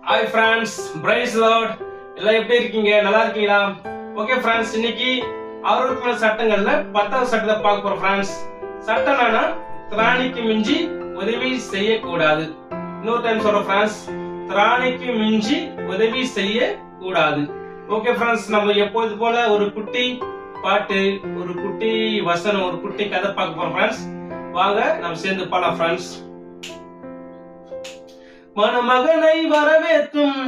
Hi friends, price Lord. எல்லாம் எப்படி இருக்கீங்க? நல்லா இருக்கீங்களா? ஓகே ஃப்ரெண்ட்ஸ், இன்னைக்கு 60 சட்டங்கள்ல 10வது சட்டத்தை பார்க்க போறோம் ஃப்ரெண்ட்ஸ். சட்டம் என்னன்னா, திராணிக்கு மிஞ்சி உதவி செய்யக்கூடாது. இன்னொரு டைம் சொல்றோம் ஃப்ரெண்ட்ஸ், திராணிக்கு மிஞ்சி உதவி செய்யக்கூடாது. ஓகே ஃப்ரெண்ட்ஸ், நம்ம எப்போது போல ஒரு குட்டி பாட்டு, ஒரு குட்டி வசனம், ஒரு குட்டி கதை பார்க்க போறோம் ஃப்ரெண்ட்ஸ். வாங்க நம்ம சேர்ந்து பாடலாம் ஃப்ரெண்ட்ஸ். மணமகனை வரவேற்கும்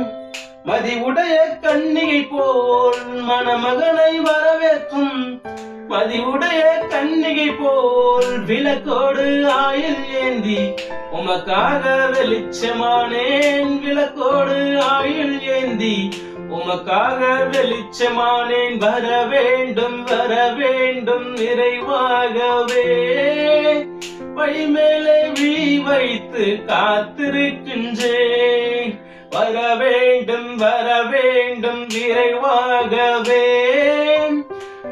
மதிவுடைய கன்னிகை போல், மணமகனை வரவேற்கும் மதிவுடைய கன்னிகை போல், விளக்கோடு ஆயில் ஏந்தி உமக்காக வெளிச்சமானேன், விளக்கோடு ஆயில் ஏந்தி உமக்காக வெளிச்சமானேன். வர வேண்டும் வர வேண்டும் நிறைவாகவே, பைமேலே விழி வைத்து காத்திருக்கின்றேன். வர வேண்டும் விரைவாகவே,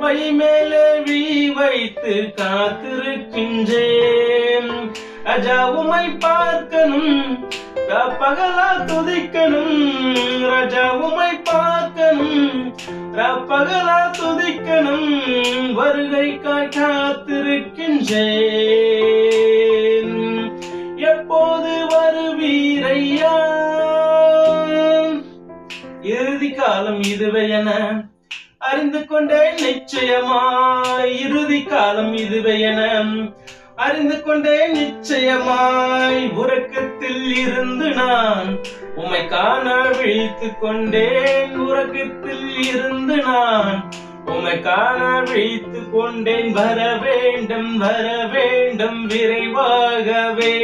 பைமேலே விழி வைத்து காத்திருக்கின்றேன். ராஜா உம்மை பார்க்கணும், பகலா துதிக்கணும், ராஜா உம்மை பார்க்கணும், பகலா துதிக்கணும். வருகைக்காய் காத்திருக்கின்றேன். எப்போது வருவீரையா? இறுதி காலம் இதுவே என அறிந்து கொண்டேன் நிச்சயமாய், இறுதி காலம் இதுவே என அறிந்து கொண்டேன் நிச்சயமாய். உறக்கத்தில் இருந்து நான் உம்மை காண விழித்துக் கொண்டேன், உறக்கத்தில் இருந்து நான் உம்மை காண விழித்துக் கொண்டேன். வர வேண்டும் விரைவாகவே,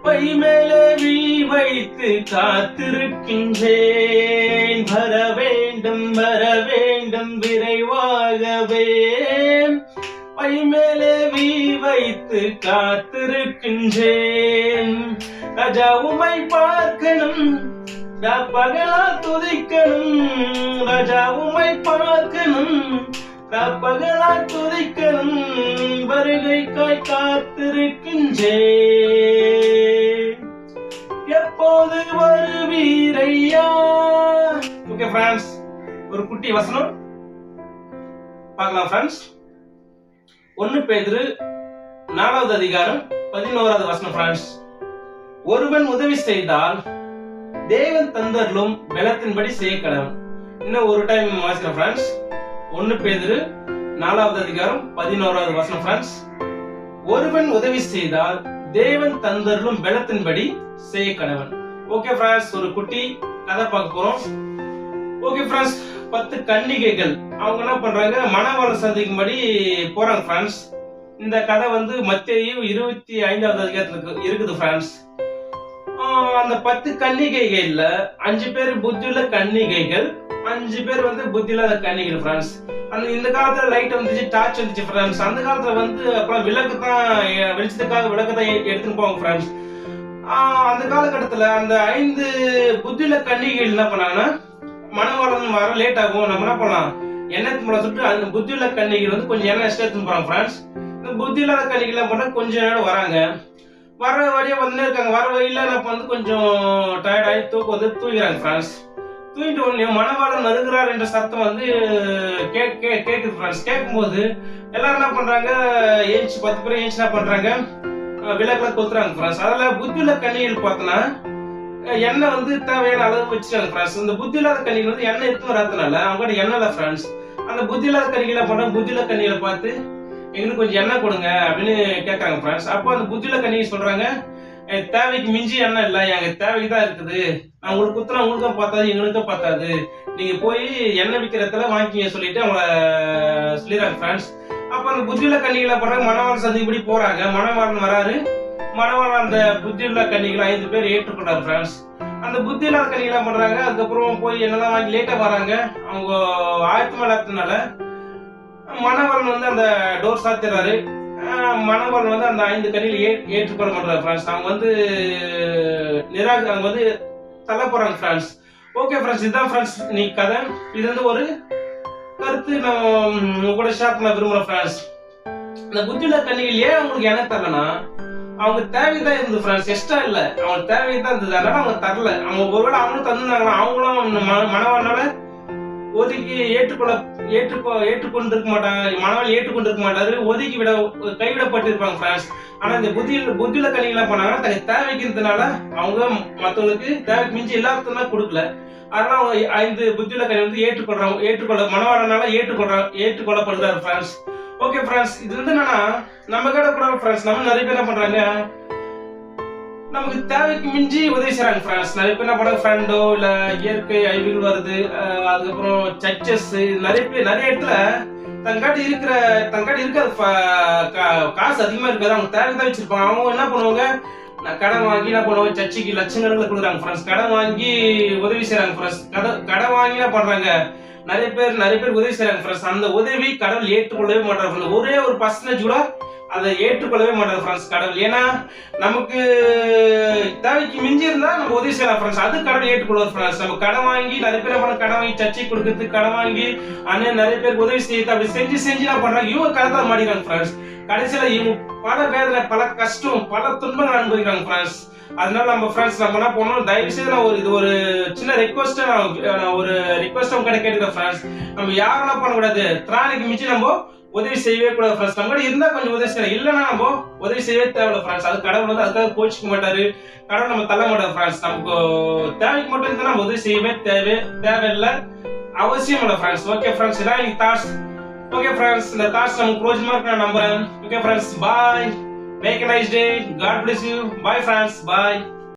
பைமேலே விழி வைத்து காத்திருக்கின்றேன். வர வேண்டும் விரைவாகவே, பைமேலே விழி வைத்து காத்திருக்கின்றேன். ராஜா உம்மை பார்க்கணும், பகலா துதிக்கணும், ராஜா உம்மை பார்க்கணும், பகலா துதிக்கணும். வருகைக்காய் காத்திருக்கின்றேன். எப்போது வருவீரையா? ஓகே ஃப்ரெண்ட்ஸ், ஒரு குட்டி வசனம் பார்க்கலாம் ஃப்ரெண்ட்ஸ். 1 பேதுரு 4வது அதிகாரம் 11வது வசனம் ஃப்ரெண்ட்ஸ். ஒருவன் உதவி செய்தால் தேவன் தந்தர்களும் பலத்தின்படி செய்ய கடவன். இன்னும் ஒரு டைம் வாசிக்கிறேன் ஃப்ரெண்ட்ஸ். 1 பேதுரு 4வது அதிகாரம் 11வது வசனம் ஃப்ரெண்ட்ஸ். ஒருவன் உதவி செய்தால் தேவன் தந்தர்களும் பலத்தின்படி செய்ய கடவன். ஓகே ஃப்ரெண்ட்ஸ், ஒரு குட்டி கதை பார்க்க போறோம். ஓகே ஃப்ரெண்ட்ஸ், 10 கன்னிகைகள் அவங்க என்ன பண்றாங்க, மணவாளன் சந்திக்கும்படி போறாங்க ஃப்ரெண்ட்ஸ். இந்த கதை வந்து மத்தேயு 25வது அதிகாரத்துல இருக்குது ஃப்ரெண்ட்ஸ். அந்த 10 கன்னிகைகள்ல 5 பேர் புத்தியுள்ள கன்னிகைகள், 5 பேர் வந்து புத்தி இல்லாத கன்னிகைகள் ஃப்ரெண்ட்ஸ். இந்த காலத்துல லைட் வந்துச்சு, டார்ச் வந்துச்சு ஃப்ரெண்ட்ஸ். அந்த காலத்துல வந்து அப்புறம் விளக்கு தான், வெளிச்சத்துக்காக விளக்கு தான் எடுத்துன்னு போவாங்க ஃப்ரெண்ட்ஸ். அந்த காலகட்டத்துல அந்த 5 புத்தியுள்ள கன்னிகைகள் என்ன பண்ணாங்கன்னா, மணவாளன் வர லேட் ஆகும், நம்ம என்ன பண்ணலாம், எண்ணெய் சொல்லிட்டு அந்த புத்தியுள்ள கன்னிகள் வந்து கொஞ்சம் எண்ணெய் எக்ஸ்ட்ரா எடுத்துன்னு போறாங்க ஃப்ரெண்ட்ஸ். இந்த புத்தி இல்லாத கன்னிகள் என்ன பண்ணா, கொஞ்ச நேரம் வராங்க, வர வழியா வந்துட்டே இருக்காங்க. வர வழியில நம்ம வந்து கொஞ்சம் டயர்ட் ஆகி தூங்குறாங்க ஃப்ரெண்ட்ஸ். தூங்கிட்டு உடனே மணவாளன் வருகிறார் என்ற சத்தம் வந்து கேக்குது ஃப்ரெண்ட்ஸ். கேட்கும்போது எல்லாரும் என்ன பண்றாங்க, 10 பேர் ஏஞ்சி என்ன பண்றாங்க, விளக்குல கொத்துறாங்க ஃப்ரெண்ட்ஸ். அதுல புத்தியுள்ள கன்னிகள் பார்த்தோன்னா எண்ணெய் வந்து தேவையான அளவு வச்சுட்டாங்க ஃப்ரெண்ட்ஸ். இந்த புத்தி இல்லாத கன்னிகள் வந்து எண்ணெய் எடுத்து வராதுனால அவங்ககிட்ட எண்ணெய் இல்லை ஃப்ரெண்ட்ஸ். அந்த புத்தி இல்லாத கன்னிகளை பண்றாங்க, புத்தியுள்ள கன்னிகளை பார்த்து எங்களுக்கு கொஞ்சம் எண்ணெய் கொடுங்க அப்படின்னு கேட்கறாங்க ஃப்ரெண்ட்ஸ். அப்போ அந்த புத்தியுள்ள கன்னிகை சொல்றாங்க, தேவைக்கு மிஞ்சி எண்ணெய் இல்லை, எங்க தேவைக்கு தான் இருக்குது, நான் உங்களுக்கு குத்துனா உங்களுக்கும் பார்த்தாது எங்களுக்கும் பார்த்தாது, நீங்க போய் எண்ணெய் விற்கிற இடத்துல வாங்கிக்க சொல்லிட்டு அவங்கள சொல்லிடுறாங்க ஃப்ரெண்ட்ஸ். அப்ப அந்த புத்தியுள்ள கன்னிகளை பண்றாங்க, மணவாளன் சந்திப்படி போறாங்க. மணவாளன் வராரு, மணவாளன் அந்த புத்தியுள்ள கன்னிகளை 5 பேர் ஏற்றுக்கொண்டாரு ஃப்ரெண்ட்ஸ். அந்த புத்தி இல்லாத கன்னிகளை பண்றாங்க, அதுக்கப்புறம் போய் என்னெல்லாம் வாங்கி லேட்டா வராங்க. அவங்க ஆயத்தமா இல்லாததுனால மணவாளன் வந்து அந்த டோர் சாத்திடுறாரு. மணவாளன் வந்து அந்த 5 கன்னிகளை ஏற்றுக்கொள்ள மாட்டாரு ஃப்ரெண்ட்ஸ். அவங்க வந்து அவங்க வந்து தள்ள போறாங்க ஃப்ரெண்ட்ஸ். ஓகே ஃப்ரெண்ட்ஸ், இதுதான் ஃப்ரெண்ட்ஸ் நீ கதை. இது வந்து ஒரு கருத்து நான் உங்க கூட ஷேர் பண்ண விரும்புறேன் ஃப்ரெண்ட்ஸ். இந்த புத்தியுள்ள கன்னிகள் ஏன் உங்களுக்கு என்ன தரலன்னா, அவங்க தேவைதான் இருந்தது ஃப்ரெண்ட்ஸ், எக்ஸ்ட்ரா இல்ல, அவங்க தேவைதான் இருந்தது. அதனால அவங்க தரல. அவங்க ஒருவேளை அவங்களும் தந்துருந்தாங்கன்னா அவங்களும் மனவாளனால ஒதுக்கி ஏற்றுக்கொண்டிருக்க மாட்டாங்க, மனவாளி ஏற்றுக்கொண்டிருக்க மாட்டாரு, ஒதுக்கி கைவிடப்பட்டிருப்பாங்க ஃப்ரெண்ட்ஸ். ஆனா இந்த புத்தியில கல்வி என்ன பண்ணாங்க, தனக்கு தேவைக்கிறதுனால அவங்க மத்தவங்களுக்கு தேவைக்கு மிஞ்சி எல்லாத்துக்குமே கொடுக்கல. அதனால அவங்க 5 புத்தியுள்ள கல்வி வந்து ஏற்றுக்கொள்ள மனவாளனால ஏற்றுக்கொள்ளப்படுகிறார் ஃப்ரெண்ட்ஸ். ஓகே ஃப்ரெண்ட்ஸ், இது வந்து என்னன்னா நம்ம கிட்ட கூட ஃப்ரெண்ட்ஸ் நம்ம நிறைய பேர் என்ன பண்றாங்க, நமக்கு தேவைக்கு மிஞ்சி உதவி செய்யறாங்க ஃப்ரெண்ட்ஸ். நிறைய பேர் என்ன பண்றாங்க, ஃப்ரெண்டோ இல்ல இயற்கை அழிவுகள் வருது, அதுக்கப்புறம் சர்ச்சஸ், நிறைய இடத்துல தங்காட்டி இருக்க காசு அதிகமா இருக்காது, அவங்க தேவைதான் வச்சிருப்பாங்க. அவங்க என்ன பண்ணுவாங்க, கடன் வாங்கி என்ன பண்ணுவாங்க, சர்ச்சைக்கு லட்சக்கணக்கில் கொடுக்குறாங்க ஃப்ரெண்ட்ஸ். கடன் வாங்கி உதவி செய்யறாங்க ஃப்ரெண்ட்ஸ். கடன் வாங்கி என்ன பண்றாங்க, நிறைய பேர் உதவி செய்யறாங்க ஃப்ரெண்ட்ஸ். அந்த உதவி கடவுள் ஏற்றுக்கொள்ளவே மாட்டார். ஒரே ஒரு பர்சன்டேஜ் கூட அதை ஏற்றுக்கொள்ளவே மாட்டார் ஃப்ரெண்ட்ஸ் கடவுள். ஏன்னா நமக்கு தேவைக்கு மிஞ்சி இருந்தா நம்ம உதவி செய்யலாம் ஃப்ரெண்ட்ஸ், அது கடவுள் ஏற்றுக்கொள்வார் ஃப்ரெண்ட்ஸ். நம்ம கடன் வாங்கி நிறைய பேர் கடன் வாங்கி சர்ச்சை கொடுக்கறது, கடன் வாங்கி அண்ணன் நிறைய பேருக்கு உதவி செய்யுது, அப்படி செஞ்சு என்ன பண்றாங்க, இவங்க கடத்தால மாட்டிக்கிறாங்க ஃப்ரெண்ட்ஸ். கடைசியில இவங்க பல வேதனை, பல கஷ்டம், பல துன்பங்கள் அனுபவிக்கிறாங்க ஃப்ரெண்ட்ஸ். அதனால நம்ம ஃப்ரெண்ட்ஸ் நம்ம என்ன பண்ணணும், தயவு செய்து நான் இது ஒரு சின்ன ரெக்வஸ்டா உங்க கேட்டுக்கிறேன் ஃப்ரெண்ட்ஸ். நம்ம யாரெல்லாம் பண்ணக்கூடாது, திராணிக்கு மிஞ்சி நம்ம உதவி செய்யவே கூடாது ஃப்ரெண்ட்ஸ். நம்ம கூட இருந்தா கொஞ்சம் உதவி செய்யலாம், இல்லைன்னா நம்ம உதவி செய்யவே தேவையில்ல ஃப்ரெண்ட்ஸ். அது கடவுள் வந்து அதுக்காக கோச்சிக்க மாட்டாரு, கடவுள் நம்ம தள்ள மாட்டார் ஃப்ரெண்ட்ஸ். நமக்கு தேவைக்கு மட்டும் இருந்தா நம்ம உதவி செய்யவே தேவையில்லை, அவசியம் இல்லை ஃப்ரெண்ட்ஸ். ஓகே ஃப்ரெண்ட்ஸ், இதான் எனக்கு தாட்ஸ். ஓகே ஃப்ரெண்ட்ஸ், இந்த தாட்ஸ் நமக்கு பிரோஜனமா இருக்கு நான் நம்புறேன். Okay friends, bye, make a nice day, God bless you, bye friends, bye.